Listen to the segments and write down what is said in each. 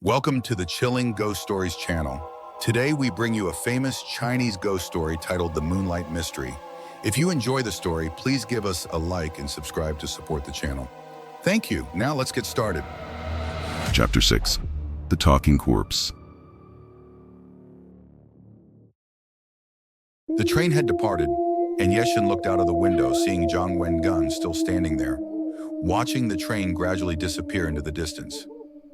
Welcome to the Chilling Ghost Stories channel. Today we bring you a famous Chinese ghost story titled The Moonlight Mystery. If you enjoy the story, please give us a like and subscribe to support the channel. Thank you. Now let's get started. Chapter 6. The Talking Corpse. The train had departed, and Xiè Xùn looked out of the window, seeing Zhang Wengun still standing there, watching the train gradually disappear into the distance.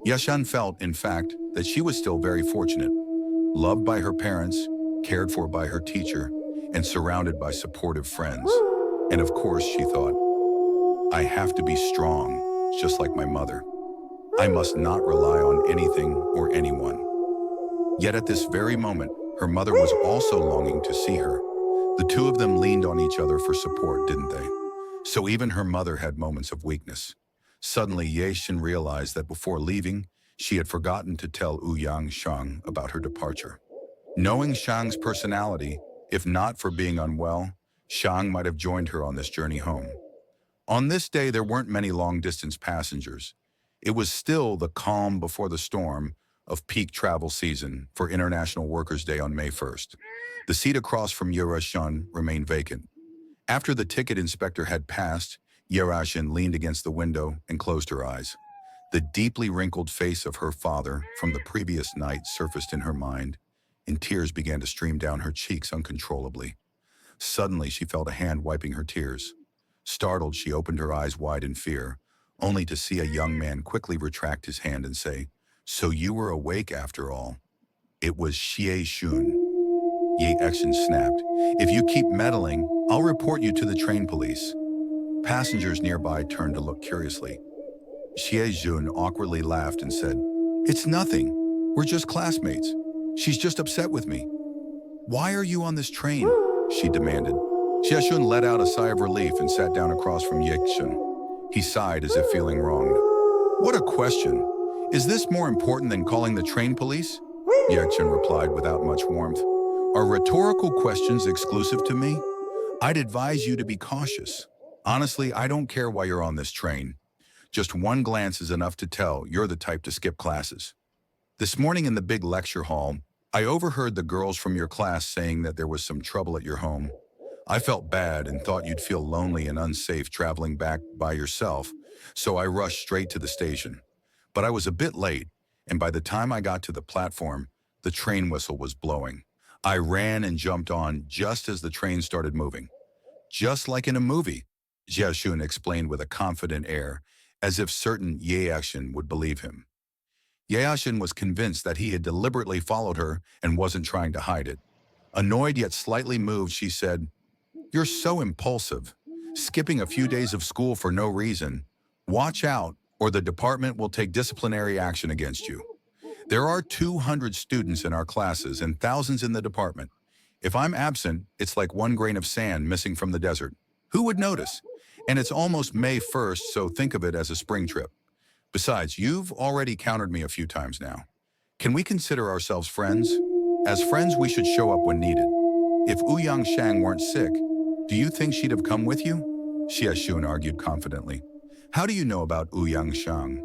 Xiè Xùn felt, in fact, that she was still very fortunate, loved by her parents, cared for by her teacher, and surrounded by supportive friends. And of course, she thought, I have to be strong, just like my mother. I must not rely on anything or anyone. Yet at this very moment, her mother was also longing to see her. The two of them leaned on each other for support, didn't they? So even her mother had moments of weakness. Suddenly, Xiè Xùn realized that before leaving, she had forgotten to tell Ōu Yáng Shàng about her departure. Knowing Shang's personality, if not for being unwell, Shang might have joined her on this journey home. On this day, there weren't many long-distance passengers. It was still the calm before the storm of peak travel season for International Workers' Day on May 1st. The seat across from Xiè Xùn remained vacant. After the ticket inspector had passed, Xiè Xùn leaned against the window and closed her eyes. The deeply wrinkled face of her father from the previous night surfaced in her mind, and tears began to stream down her cheeks uncontrollably. Suddenly, she felt a hand wiping her tears. Startled, she opened her eyes wide in fear, only to see a young man quickly retract his hand and say, "So you were awake after all." It was Xiè Xùn. Xiè Xùn snapped, "If you keep meddling, I'll report you to the train police." Passengers nearby turned to look curiously. Xiè Xùn awkwardly laughed and said, "It's nothing. We're just classmates. She's just upset with me." "Why are you on this train?" she demanded. Xiè Xùn let out a sigh of relief and sat down across from Xiè Xùn. He sighed as if feeling wronged. "What a question. Is this more important than calling the train police?" Xiè Xùn replied without much warmth. "Are rhetorical questions exclusive to me? I'd advise you to be cautious. Honestly, I don't care why you're on this train. Just one glance is enough to tell you're the type to skip classes. This morning in the big lecture hall, I overheard the girls from your class saying that there was some trouble at your home. I felt bad and thought you'd feel lonely and unsafe traveling back by yourself, so I rushed straight to the station. But I was a bit late, and by the time I got to the platform, the train whistle was blowing. I ran and jumped on just as the train started moving. Just like in a movie," Xiè Xùn explained with a confident air, as if certain Xiè Xùn would believe him. Xiè Xùn was convinced that he had deliberately followed her and wasn't trying to hide it. Annoyed yet slightly moved, she said, "You're so impulsive, skipping a few days of school for no reason. Watch out, or the department will take disciplinary action against you. There are 200 students in our classes and thousands in the department. If I'm absent, it's like one grain of sand missing from the desert. Who would notice? And it's almost May 1st, so think of it as a spring trip. Besides, you've already countered me a few times now. Can we consider ourselves friends? As friends, we should show up when needed. If Ōu Yáng Shàng weren't sick, do you think she'd have come with you?" Xiè Xùn argued confidently. "How do you know about Ōu Yáng Shàng?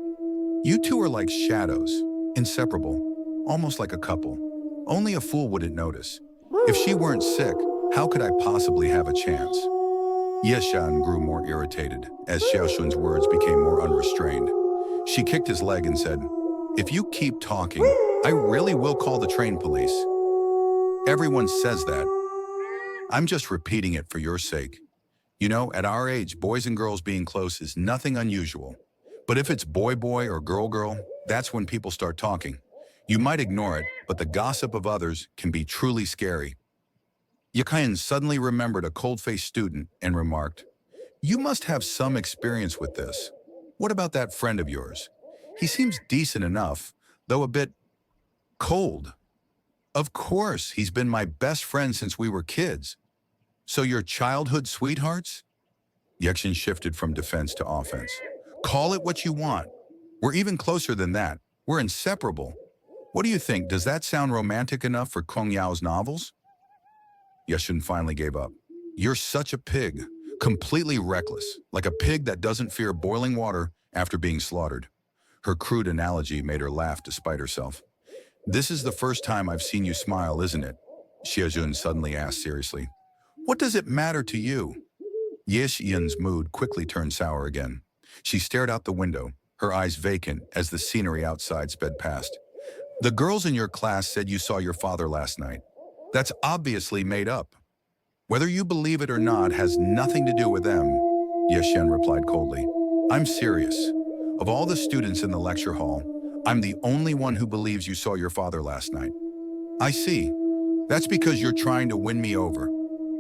You two are like shadows, inseparable, almost like a couple. Only a fool wouldn't notice. If she weren't sick, how could I possibly have a chance?" Xiè Xùn grew more irritated as Xiè Xùn's words became more unrestrained. She kicked his leg and said, "If you keep talking, I really will call the train police. Everyone says that. I'm just repeating it for your sake. You know, at our age, boys and girls being close is nothing unusual. But if it's boy-boy or girl-girl, that's when people start talking. You might ignore it, but the gossip of others can be truly scary." Xiè Xùn suddenly remembered a cold-faced student and remarked, "You must have some experience with this. What about that friend of yours? He seems decent enough, though a bit cold." "Of course, he's been my best friend since we were kids." "So you're childhood sweethearts?" Xiè Xùn shifted from defense to offense. "Call it what you want. We're even closer than that. We're inseparable. What do you think? Does that sound romantic enough for Kong Yao's novels?" Xiè Xùn finally gave up. "You're such a pig, completely reckless, like a pig that doesn't fear boiling water after being slaughtered." Her crude analogy made her laugh despite herself. This is the first time I've seen you smile, isn't it? Xiè Xùn suddenly asked seriously. What does it matter to you? Xiè Xùn's mood quickly turned sour again. She stared out the window, her eyes vacant as the scenery outside sped past. The girls in your class said you saw your father last night. That's obviously made up. Whether you believe it or not has nothing to do with them, Xiè Xùn replied coldly. I'm serious. Of all the students in the lecture hall, I'm the only one who believes you saw your father last night. I see. That's because you're trying to win me over.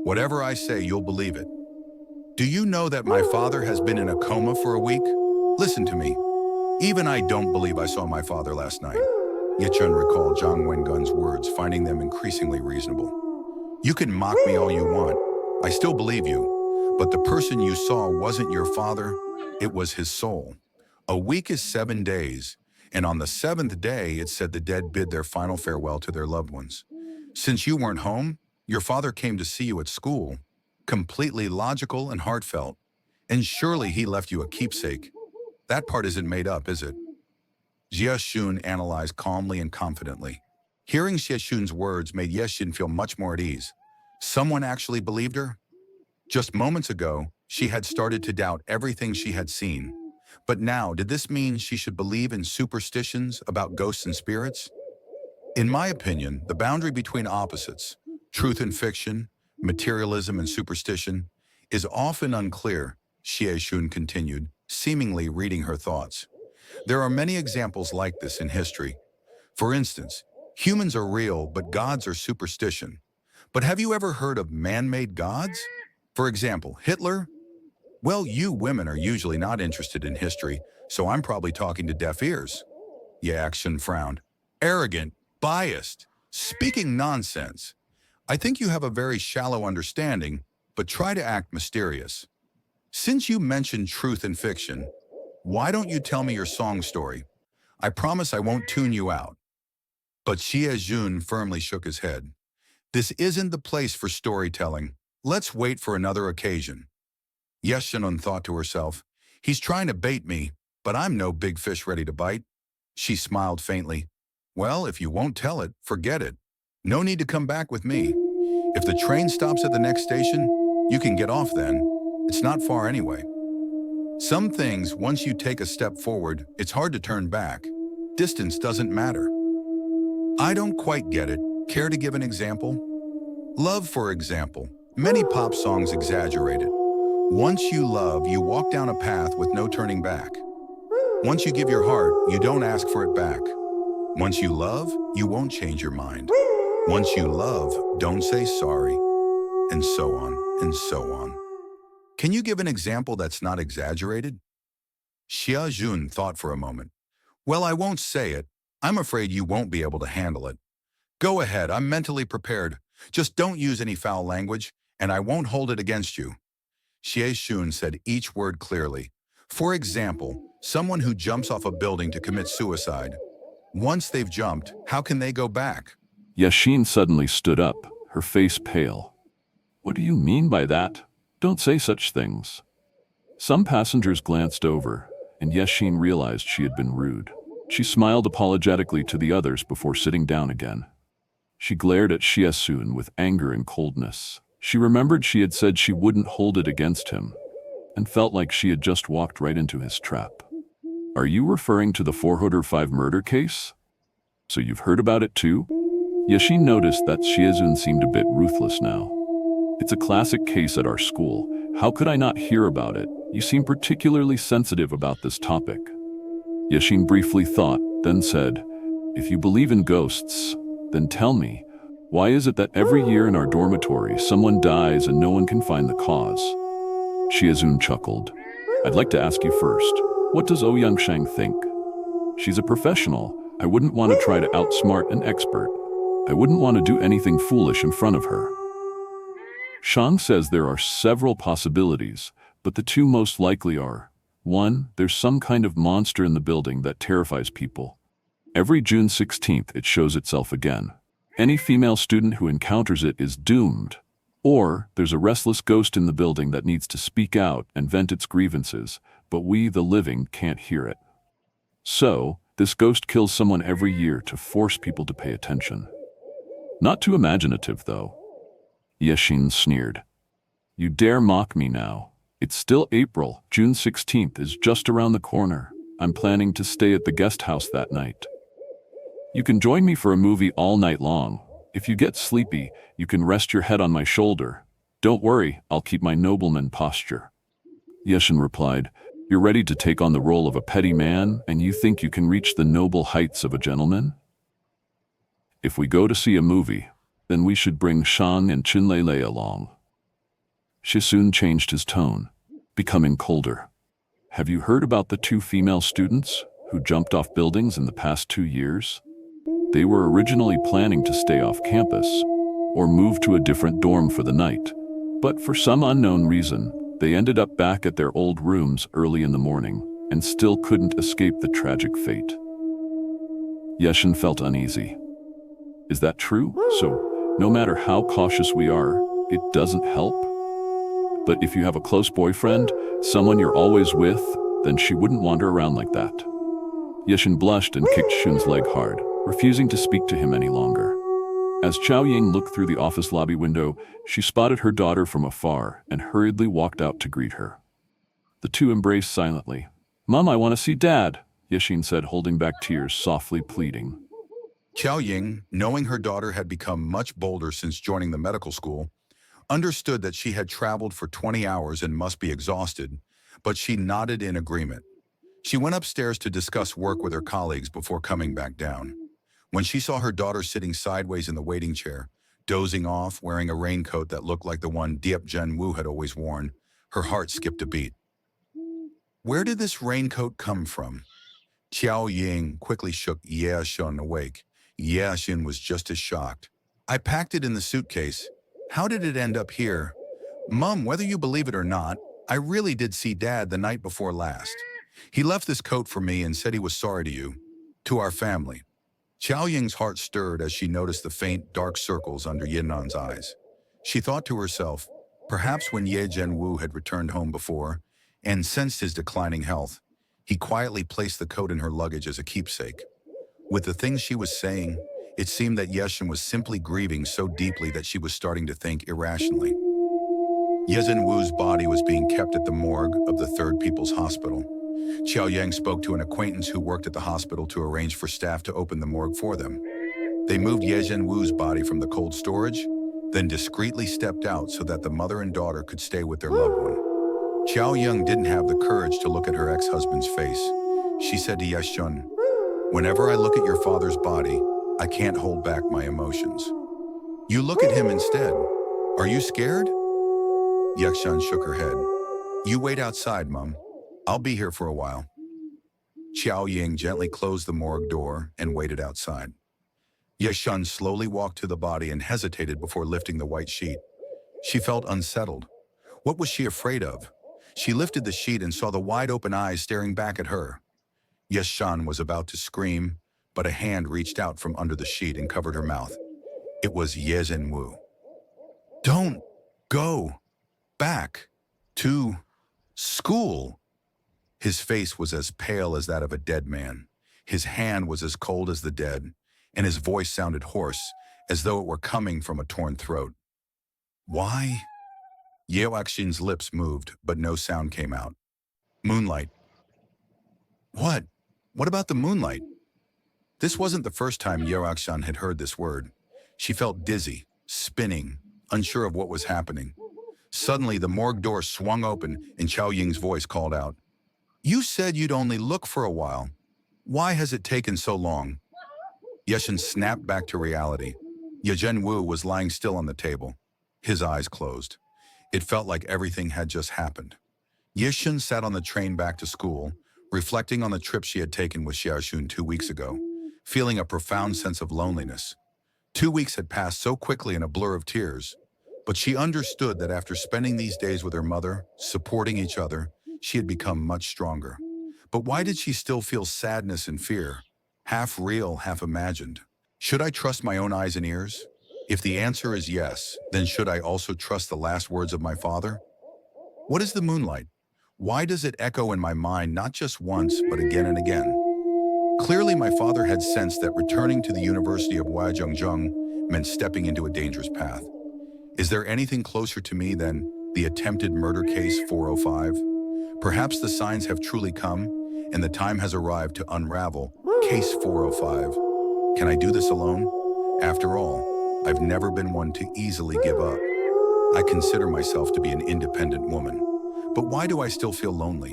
Whatever I say, you'll believe it. Do you know that my father has been in a coma for a week? Listen to me. Even I don't believe I saw my father last night. Xiè Xùn recalled Zhang Wengun's words, finding them increasingly reasonable. You can mock me all you want. I still believe you. But the person you saw wasn't your father. It was his soul. A week is 7 days, and on the 7th day, it said the dead bid their final farewell to their loved ones. Since you weren't home, your father came to see you at school, completely logical and heartfelt, and surely he left you a keepsake. That part isn't made up, is it? Xiè Xùn analyzed calmly and confidently. Hearing Xiè Xùn's words made Xiè Xùn feel much more at ease. Someone actually believed her? Just moments ago, she had started to doubt everything she had seen. But now, did this mean she should believe in superstitions about ghosts and spirits? In my opinion, the boundary between opposites, truth and fiction, materialism and superstition, is often unclear, Xiè Xùn continued, seemingly reading her thoughts. There are many examples like this in history. For instance, humans are real, but gods are superstition. But have you ever heard of man-made gods? For example, Hitler? Well, you women are usually not interested in history, so I'm probably talking to deaf ears. Xiè Xùn frowned. Arrogant, biased, speaking nonsense. I think you have a very shallow understanding, but try to act mysterious. Since you mentioned truth and fiction, why don't you tell me your song story? I promise I won't tune you out. But Xiè Xùn firmly shook his head. This isn't the place for storytelling. Let's wait for another occasion. Xiè Xùn thought to herself, he's trying to bait me, but I'm no big fish ready to bite. She smiled faintly. Well, if you won't tell it, forget it. No need to come back with me. If the train stops at the next station, you can get off then. It's not far anyway. Some things, once you take a step forward, it's hard to turn back. Distance doesn't matter. I don't quite get it. Care to give an example? Love, for example. Many pop songs exaggerate it. Once you love, you walk down a path with no turning back. Once you give your heart, you don't ask for it back. Once you love, you won't change your mind. Once you love, don't say sorry. And so on, and so on. Can you give an example that's not exaggerated? Xiè Xùn thought for a moment. Well, I won't say it. I'm afraid you won't be able to handle it. Go ahead, I'm mentally prepared. Just don't use any foul language, and I won't hold it against you. Xiè Xùn said each word clearly. For example, someone who jumps off a building to commit suicide. Once they've jumped, how can they go back? Xiè Xùn suddenly stood up, her face pale. What do you mean by that? Don't say such things. Some passengers glanced over, and Xiè Xùn realized she had been rude. She smiled apologetically to the others before sitting down again. She glared at Xiè Xùn with anger and coldness. She remembered she had said she wouldn't hold it against him, and felt like she had just walked right into his trap. Are you referring to the 405 murder case? So you've heard about it too? Xiè Xùn noticed that Xiè Xùn seemed a bit ruthless now. It's a classic case at our school. How could I not hear about it? You seem particularly sensitive about this topic. Xiè Xùn briefly thought, then said, if you believe in ghosts, then tell me, why is it that every year in our dormitory someone dies and no one can find the cause? Xiè Xùn chuckled. I'd like to ask you first, what does Ōu Yáng Shàng think? She's a professional. I wouldn't want to try to outsmart an expert. I wouldn't want to do anything foolish in front of her. Shang says there are several possibilities, but the two most likely are, 1, there's some kind of monster in the building that terrifies people. Every June 16th, it shows itself again. Any female student who encounters it is doomed. Or there's a restless ghost in the building that needs to speak out and vent its grievances, but we, the living, can't hear it. So, this ghost kills someone every year to force people to pay attention. Not too imaginative, though. Xiè Xùn sneered. You dare mock me now. It's still April. June 16th is just around the corner. I'm planning to stay at the guest house that night. You can join me for a movie all night long. If you get sleepy, you can rest your head on my shoulder. Don't worry, I'll keep my nobleman posture. Xiè Xùn replied, You're ready to take on the role of a petty man, and you think you can reach the noble heights of a gentleman? If we go to see a movie, then we should bring Shang and Chinlele along. Xiè Xùn changed his tone, becoming colder. Have you heard about the 2 female students who jumped off buildings in the past 2 years? They were originally planning to stay off campus or move to a different dorm for the night, but for some unknown reason, they ended up back at their old rooms early in the morning and still couldn't escape the tragic fate. Xiè Xùn felt uneasy. Is that true? So, no matter how cautious we are, it doesn't help? But if you have a close boyfriend, someone you're always with, then she wouldn't wander around like that. Xiè Xùn blushed and kicked Shun's leg hard, refusing to speak to him any longer. As Xiaoying looked through the office lobby window, she spotted her daughter from afar and hurriedly walked out to greet her. The two embraced silently. Mom, I want to see Dad, Xiè Xùn said, holding back tears, softly pleading. Xiaoying, knowing her daughter had become much bolder since joining the medical school, understood that she had traveled for 20 hours and must be exhausted, but she nodded in agreement. She went upstairs to discuss work with her colleagues before coming back down. When she saw her daughter sitting sideways in the waiting chair, dozing off, wearing a raincoat that looked like the one Diep Zhenwu had always worn, her heart skipped a beat. Where did this raincoat come from? Xiaoying quickly shook Xiè Xùn awake. Xiè Xùn was just as shocked. I packed it in the suitcase. How did it end up here? Mom, whether you believe it or not, I really did see Dad the night before last. He left this coat for me and said he was sorry to you, to our family. Xiaoying's heart stirred as she noticed the faint, dark circles under Yinnan's eyes. She thought to herself, perhaps when Ye Zhenwu had returned home before and sensed his declining health, he quietly placed the coat in her luggage as a keepsake. With the things she was saying, it seemed that Xiè Xùn was simply grieving so deeply that she was starting to think irrationally. Ye Zhenwu's body was being kept at the morgue of the Third People's Hospital. Xiaoyang spoke to an acquaintance who worked at the hospital to arrange for staff to open the morgue for them. They moved Ye Zhenwu's body from the cold storage, then discreetly stepped out so that the mother and daughter could stay with their loved one. Xiaoyang didn't have the courage to look at her ex-husband's face. She said to Xiè Xùn, whenever I look at your father's body, I can't hold back my emotions. You look at him instead. Are you scared? Xiè Xùn shook her head. You wait outside, Mom. I'll be here for a while. Xiaoying gently closed the morgue door and waited outside. Xiè Xùn slowly walked to the body and hesitated before lifting the white sheet. She felt unsettled. What was she afraid of? She lifted the sheet and saw the wide-open eyes staring back at her. Xiè Xùn was about to scream, but a hand reached out from under the sheet and covered her mouth. It was Ye Zhenwu. Don't go back to school. His face was as pale as that of a dead man. His hand was as cold as the dead, and his voice sounded hoarse, as though it were coming from a torn throat. Why? Xiè Xùn's lips moved, but no sound came out. Moonlight. What? What about the moonlight? This wasn't the first time Xiè Xùn had heard this word. She felt dizzy, spinning, unsure of what was happening. Suddenly, the morgue door swung open and Xiaoying's voice called out, You said you'd only look for a while. Why has it taken so long? Xiè Xùn snapped back to reality. Ye Zhenwu was lying still on the table, his eyes closed. It felt like everything had just happened. Xiè Xùn sat on the train back to school, reflecting on the trip she had taken with Xiè Xùn 2 weeks ago, feeling a profound sense of loneliness. 2 weeks had passed so quickly in a blur of tears, but she understood that after spending these days with her mother, supporting each other, she had become much stronger. But why did she still feel sadness and fear, half real, half imagined? Should I trust my own eyes and ears? If the answer is yes, then should I also trust the last words of my father? What is the moonlight? Why does it echo in my mind not just once, but again and again? Clearly, my father had sensed that returning to the University of Huazhongjong meant stepping into a dangerous path. Is there anything closer to me than the attempted murder case 405? Perhaps the signs have truly come, and the time has arrived to unravel case 405. Can I do this alone? After all, I've never been one to easily give up. I consider myself to be an independent woman. But why do I still feel lonely?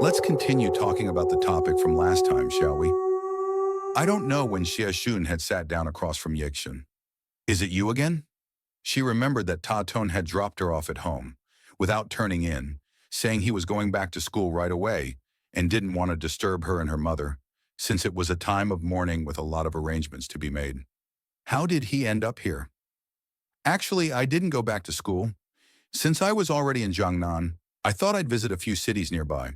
Let's continue talking about the topic from last time, shall we? I don't know when Xiè Xùn had sat down across from Xiè Xùn. Is it you again? She remembered that Ta Tone had dropped her off at home, without turning in, saying he was going back to school right away and didn't want to disturb her and her mother, since it was a time of mourning with a lot of arrangements to be made. How did he end up here? Actually, I didn't go back to school. Since I was already in Jiangnan, I thought I'd visit a few cities nearby.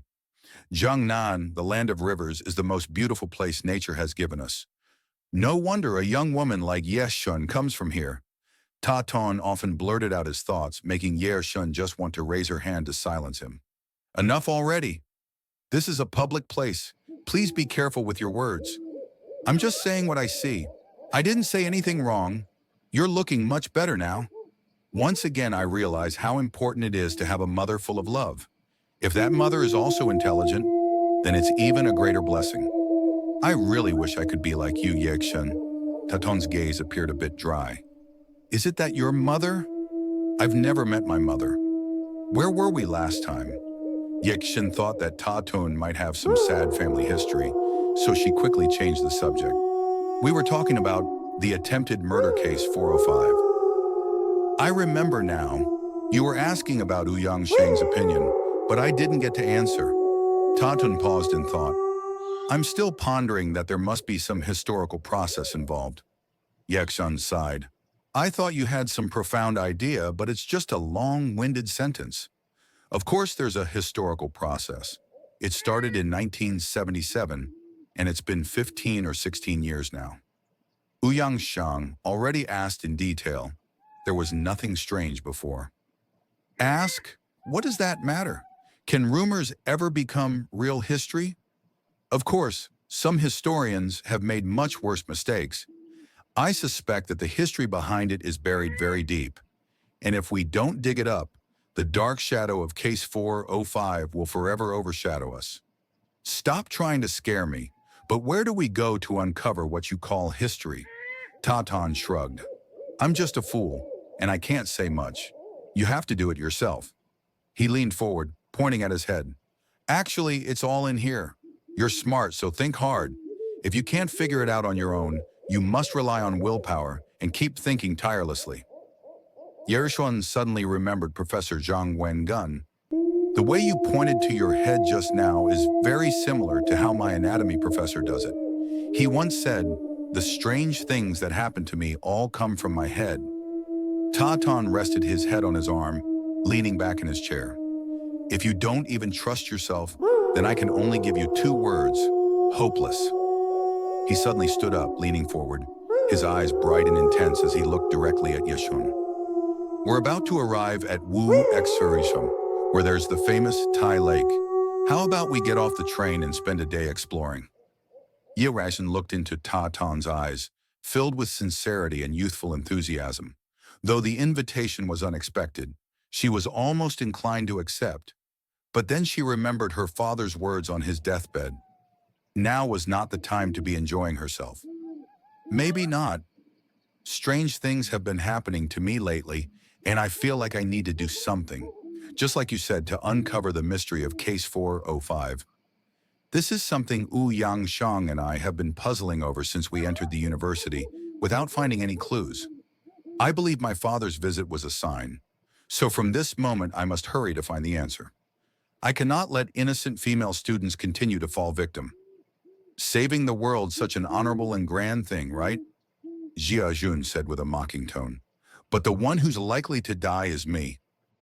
Jiangnan, the land of rivers, is the most beautiful place nature has given us. No wonder a young woman like Xiè Xùn comes from here. Ta Tong often blurted out his thoughts, making Xiè Xùn just want to raise her hand to silence him. Enough already. This is a public place. Please be careful with your words. I'm just saying what I see. I didn't say anything wrong. You're looking much better now. Once again, I realize how important it is to have a mother full of love. If that mother is also intelligent, then it's even a greater blessing. I really wish I could be like you, Xiè Xùn. Ta Tong's gaze appeared a bit dry. Is it that your mother? I've never met my mother. Where were we last time? Xiè Xùn thought that Ta Tong might have some sad family history, so she quickly changed the subject. We were talking about the attempted murder case 405. I remember now. You were asking about Ōu Yáng Shàng's opinion, but I didn't get to answer. Ta Tong paused in thought. I'm still pondering that there must be some historical process involved. Xiè Xùn sighed. I thought you had some profound idea, but it's just a long-winded sentence. Of course there's a historical process. It started in 1977, and it's been 15 or 16 years now. Ōu Yáng Shàng already asked in detail. There was nothing strange before. Ask? What does that matter? Can rumors ever become real history? Of course, some historians have made much worse mistakes. I suspect that the history behind it is buried very deep. And if we don't dig it up, the dark shadow of Case 405 will forever overshadow us. Stop trying to scare me, but where do we go to uncover what you call history? Ta Tong shrugged. I'm just a fool, and I can't say much. You have to do it yourself. He leaned forward, pointing at his head. Actually, it's all in here. You're smart, so think hard. If you can't figure it out on your own, you must rely on willpower and keep thinking tirelessly. Xiè Xùn suddenly remembered Professor Zhang Wengun. The way you pointed to your head just now is very similar to how my anatomy professor does it. He once said, the strange things that happen to me all come from my head. Ta Tong rested his head on his arm, leaning back in his chair. If you don't even trust yourself, then I can only give you 2 words, hopeless. He suddenly stood up, leaning forward, his eyes bright and intense as he looked directly at Xiè Xùn. We're about to arrive at Ōu Yáng Shàng, where there's the famous Thai lake. How about we get off the train and spend a day exploring? Xiè Xùn looked into Ta Tong's eyes, filled with sincerity and youthful enthusiasm. Though the invitation was unexpected, she was almost inclined to accept. But then she remembered her father's words on his deathbed. Now was not the time to be enjoying herself. Maybe not. Strange things have been happening to me lately, and I feel like I need to do something, just like you said, to uncover the mystery of Case 405. This is something Ōu Yáng Shàng and I have been puzzling over since we entered the university, without finding any clues. I believe my father's visit was a sign, so from this moment I must hurry to find the answer. I cannot let innocent female students continue to fall victim. Saving the world, such an honorable and grand thing, right? Xiè Xùn said with a mocking tone. But the one who's likely to die is me.